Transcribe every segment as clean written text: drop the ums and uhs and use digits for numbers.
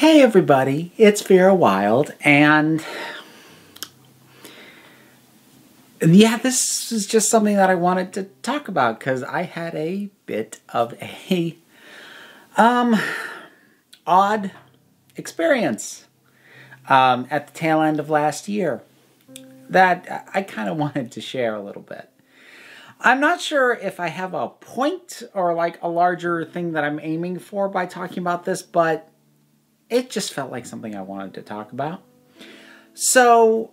Hey everybody, it's Vera Wild, and yeah, this is just something that I wanted to talk about because I had a bit of a odd experience at the tail end of last year that I kind of wanted to share a little bit. I'm not sure if I have a point or like a larger thing that I'm aiming for by talking about this, but it just felt like something I wanted to talk about. So,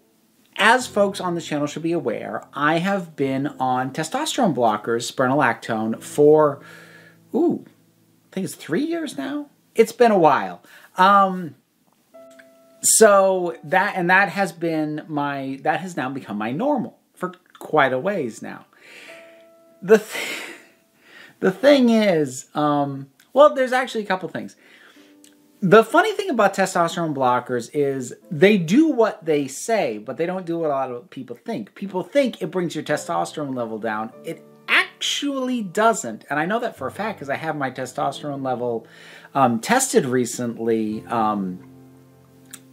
as folks on this channel should be aware, I have been on testosterone blockers, spironolactone, for, I think it's 3 years now? It's been a while. So, that has now become my normal for quite a ways now. The thing is, well, there's actually a couple things. The funny thing about testosterone blockers is they do what they say, but they don't do what a lot of people think. People think it brings your testosterone level down. It actually doesn't. And I know that for a fact because I have my testosterone level tested recently,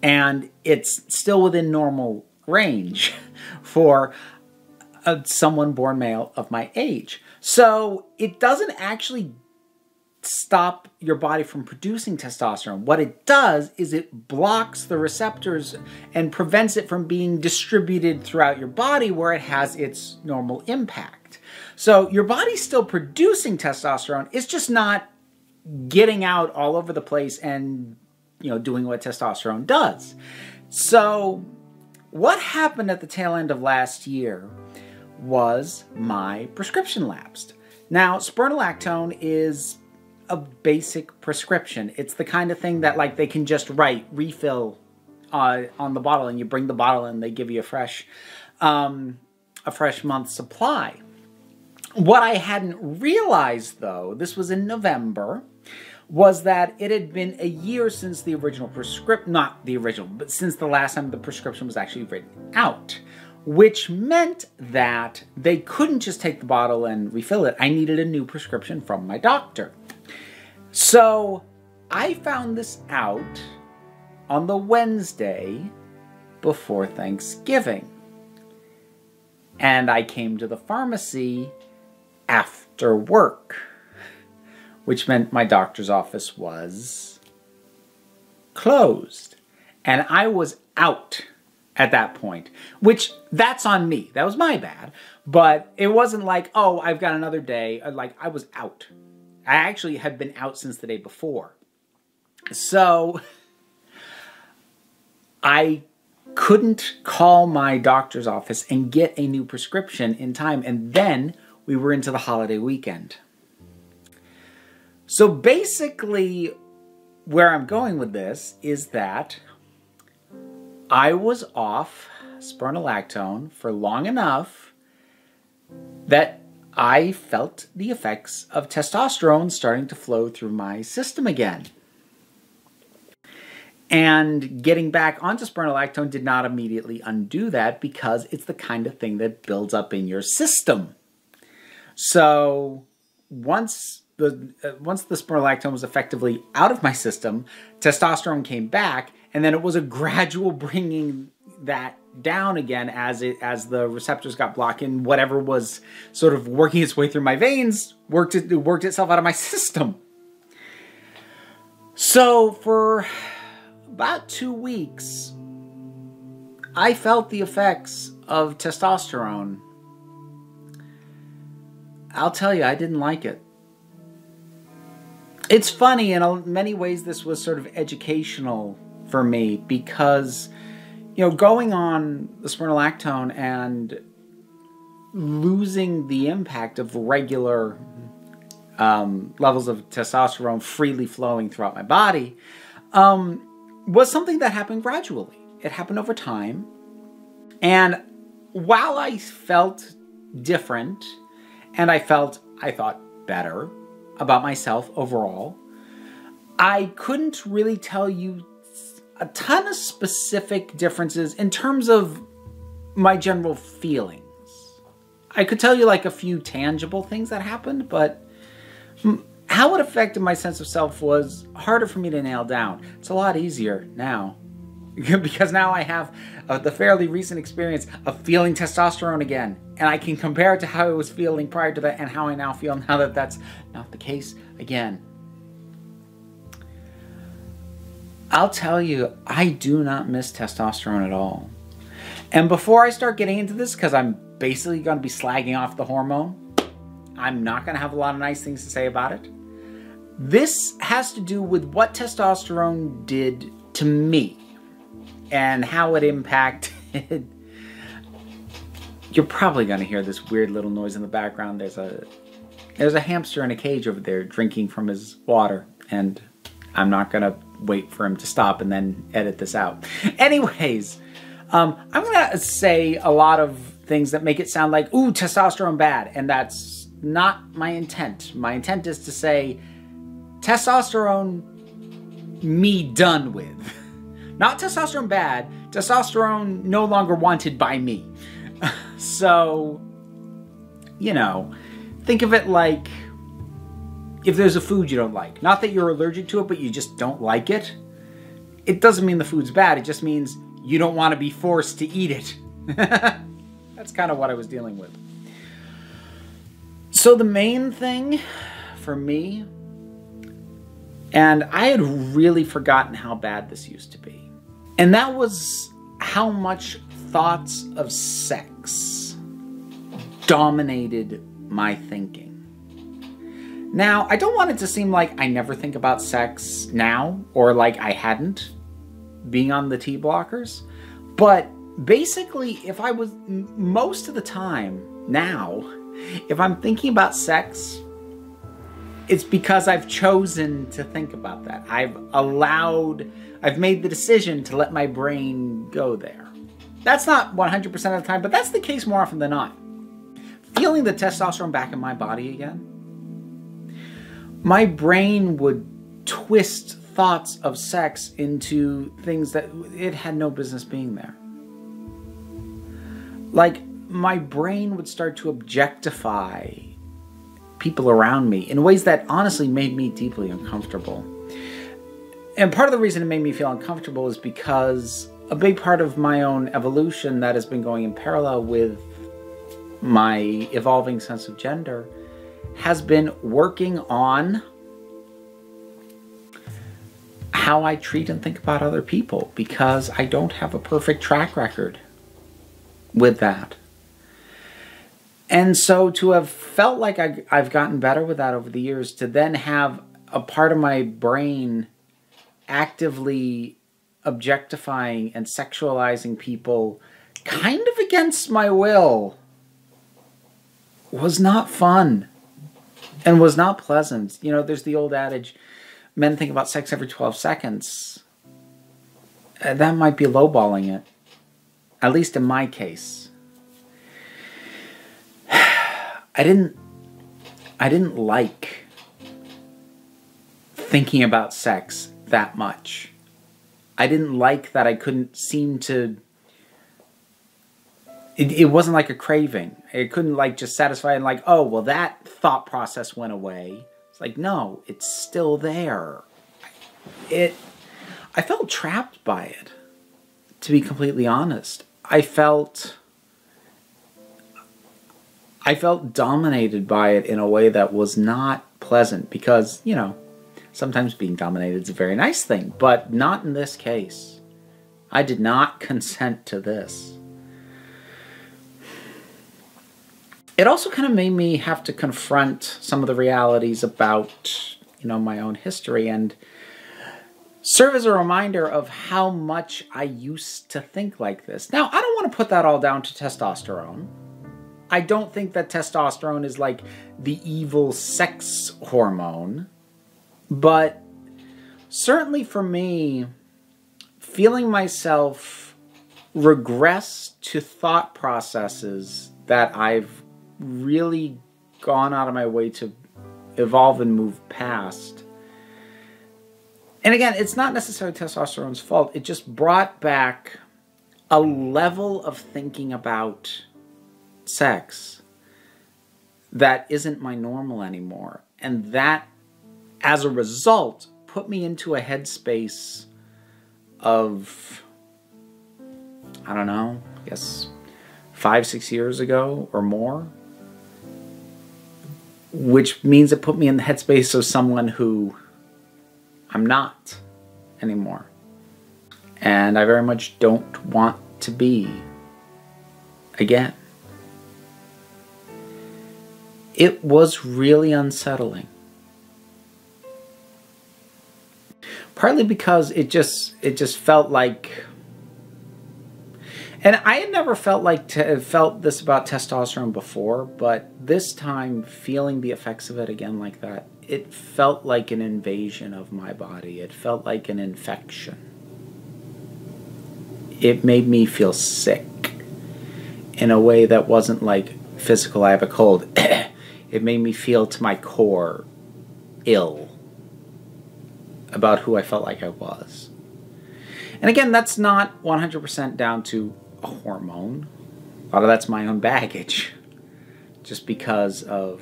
and it's still within normal range for someone born male of my age. So it doesn't actually stop your body from producing testosterone. What it does is it blocks the receptors and prevents it from being distributed throughout your body where it has its normal impact. So your body's still producing testosterone. It's just not getting out all over the place and, doing what testosterone does. So what happened at the tail end of last year was my prescription lapsed. Now, spironolactone is a basic prescription. It's the kind of thing that like they can just write refill on the bottle, and you bring the bottle and they give you a fresh month's supply. What I hadn't realized though, this was in November, was that it had been a year since the original prescription, not the original, but since the last time the prescription was actually written out. Which meant that they couldn't just take the bottle and refill it. I needed a new prescription from my doctor. So I found this out on the Wednesday before Thanksgiving. And I came to the pharmacy after work, which meant my doctor's office was closed. And I was out at that point, which that's on me. That was my bad. But it wasn't like, oh, I've got another day. Like, I was out. I actually had been out since the day before. So I couldn't call my doctor's office and get a new prescription in time. And then we were into the holiday weekend. So basically, where I'm going with this is that I was off spironolactone for long enough that I felt the effects of testosterone starting to flow through my system again. And getting back onto spironolactone did not immediately undo that because it's the kind of thing that builds up in your system. So once the spironolactone was effectively out of my system, testosterone came back, and then it was a gradual bringing that down again as the receptors got blocked, and whatever was sort of working its way through my veins worked itself out of my system. So for about 2 weeks, I felt the effects of testosterone. I'll tell you, I didn't like it. It's funny, in many ways this was sort of educational for me because, going on the spironolactone and losing the impact of regular levels of testosterone freely flowing throughout my body was something that happened gradually. It happened over time. And while I felt different and I thought better about myself overall, I couldn't really tell you a ton of specific differences in terms of my general feelings. I could tell you like a few tangible things that happened, but how it affected my sense of self was harder for me to nail down. It's a lot easier now. Because now I have the fairly recent experience of feeling testosterone again. And I can compare it to how I was feeling prior to that and how I now feel now that that's not the case again. I'll tell you, I do not miss testosterone at all. And before I start getting into this, because I'm basically going to be slagging off the hormone, I'm not going to have a lot of nice things to say about it. This has to do with what testosterone did to me and how it impacted. You're probably going to hear this weird little noise in the background. There's a hamster in a cage over there drinking from his water, and I'm not going to wait for him to stop and then edit this out. Anyways, I'm going to say a lot of things that make it sound like, ooh, testosterone bad, and that's not my intent. My intent is to say testosterone me done with. Not testosterone bad, testosterone no longer wanted by me. So, you know, think of it like if there's a food you don't like. Not that you're allergic to it, but you just don't like it. It doesn't mean the food's bad. It just means you don't want to be forced to eat it. That's kind of what I was dealing with. So the main thing for me, and I had really forgotten how bad this used to be, and that was how much thoughts of sex dominated my thinking. Now, I don't want it to seem like I never think about sex now, or like I hadn't, being on the T blockers, but basically, if I was, most of the time now, if I'm thinking about sex, it's because I've chosen to think about that. I've made the decision to let my brain go there. That's not 100% of the time, but that's the case more often than not. Feeling the testosterone back in my body again, my brain would twist thoughts of sex into things that it had no business being there. Like, my brain would start to objectify people around me in ways that honestly made me deeply uncomfortable. And part of the reason it made me feel uncomfortable is because a big part of my own evolution that has been going in parallel with my evolving sense of gender has been working on how I treat and think about other people, because I don't have a perfect track record with that. And so to have felt like I've gotten better with that over the years, to then have a part of my brain actively objectifying and sexualizing people kind of against my will was not fun and was not pleasant. You know, there's the old adage, men think about sex every 12 seconds. That might be lowballing it, at least in my case. I didn't like thinking about sex that much. I didn't like that I couldn't seem to... It wasn't like a craving. It couldn't like just satisfy and like, oh, well, that thought process went away. It's like, no, it's still there. I felt trapped by it, to be completely honest. I felt dominated by it in a way that was not pleasant because, you know, sometimes being dominated is a very nice thing, but not in this case. I did not consent to this. It also kind of made me have to confront some of the realities about, you know, my own history and serve as a reminder of how much I used to think like this. Now, I don't want to put that all down to testosterone. I don't think that testosterone is like the evil sex hormone, but certainly for me, feeling myself regress to thought processes that I've really gone out of my way to evolve and move past. And again, it's not necessarily testosterone's fault. It just brought back a level of thinking about sex that isn't my normal anymore. And that as a result, put me into a headspace of, I don't know, I guess 5-6 years ago or more, which means it put me in the headspace of someone who I'm not anymore. And I very much don't want to be again. It was really unsettling. Partly because it just felt like, and I had never felt this about testosterone before, but this time feeling the effects of it again like that, it felt like an invasion of my body. It felt like an infection. It made me feel sick in a way that wasn't like physical, I have a cold. It made me feel to my core ill about who I felt like I was. And again, that's not 100% down to a hormone. A lot of that's my own baggage. Just because of,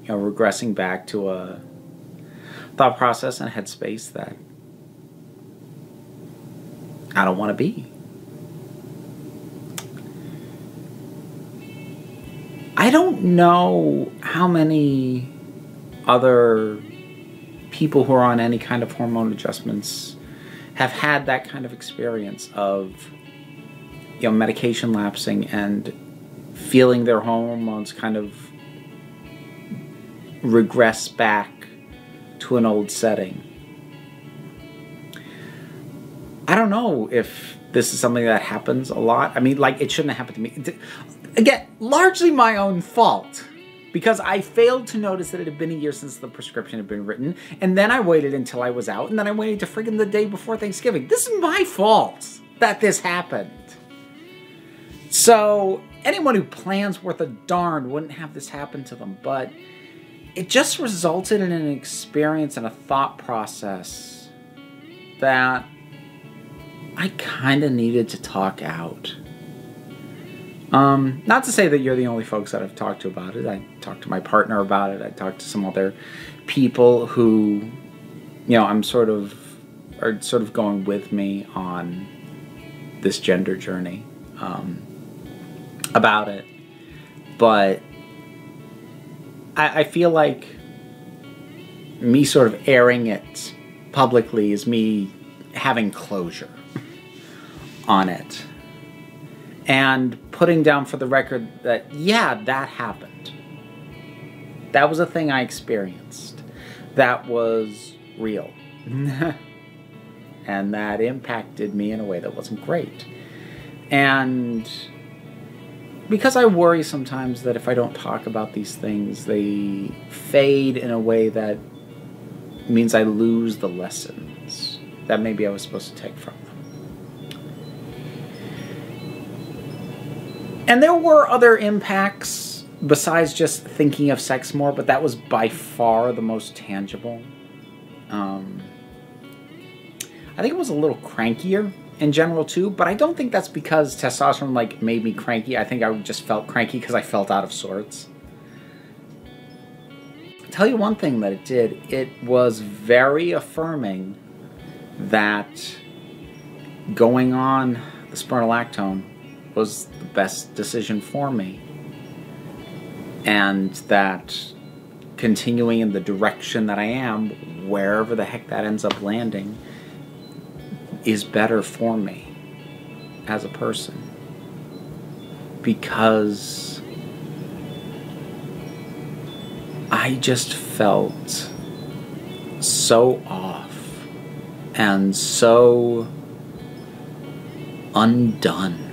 regressing back to a thought process and headspace that I don't want to be. I don't know how many other people who are on any kind of hormone adjustments have had that kind of experience of, medication lapsing and feeling their hormones kind of regress back to an old setting. I don't know if this is something that happens a lot. I mean, like, it shouldn't have happened to me. Again, largely my own fault, because I failed to notice that it had been a year since the prescription had been written, and then I waited until I was out, and then I waited to friggin' the day before Thanksgiving. This is my fault that this happened. So anyone who plans worth a darn wouldn't have this happen to them, but it just resulted in an experience and a thought process that I kind of needed to talk out. Not to say that you're the only folks that I've talked to about it. I talked to my partner about it. I talked to some other people who, are sort of going with me on this gender journey, about it. But I feel like me sort of airing it publicly is me having closure on it. And putting down for the record that, yeah, that happened. That was a thing I experienced. That was real. And that impacted me in a way that wasn't great. And because I worry sometimes that if I don't talk about these things, they fade in a way that means I lose the lessons that maybe I was supposed to take from them. And there were other impacts besides just thinking of sex more, but that was by far the most tangible. I think it was a little crankier in general too, but I don't think that's because testosterone made me cranky. I think I just felt cranky because I felt out of sorts. I'll tell you one thing that it did. It was very affirming that going on the spironolactone was the best decision for me, and that continuing in the direction that I am, wherever the heck that ends up landing, is better for me as a person, because I just felt so off and so undone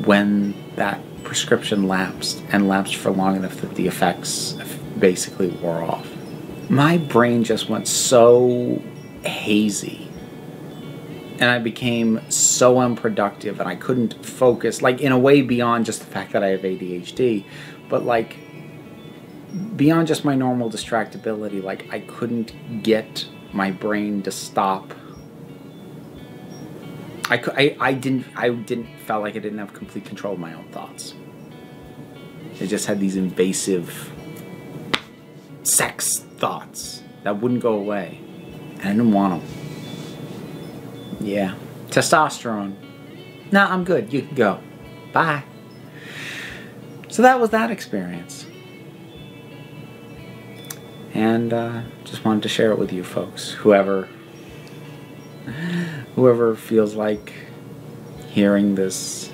when that prescription lapsed, and lapsed for long enough that the effects basically wore off. My brain just went so hazy, and I became so unproductive, and I couldn't focus, in a way beyond just the fact that I have ADHD, but beyond just my normal distractibility. I couldn't get my brain to stop. I didn't felt like I didn't have complete control of my own thoughts. I just had these invasive sex thoughts that wouldn't go away. And I didn't want them. Yeah. Testosterone. No, I'm good. You can go. Bye. So that was that experience. And just wanted to share it with you folks. Whoever feels like hearing this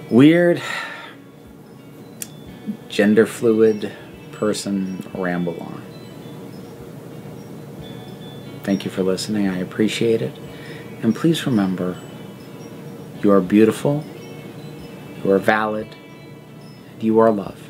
weird, gender fluid person ramble on. Thank you for listening. I appreciate it. And please remember, you are beautiful, you are valid, and you are loved.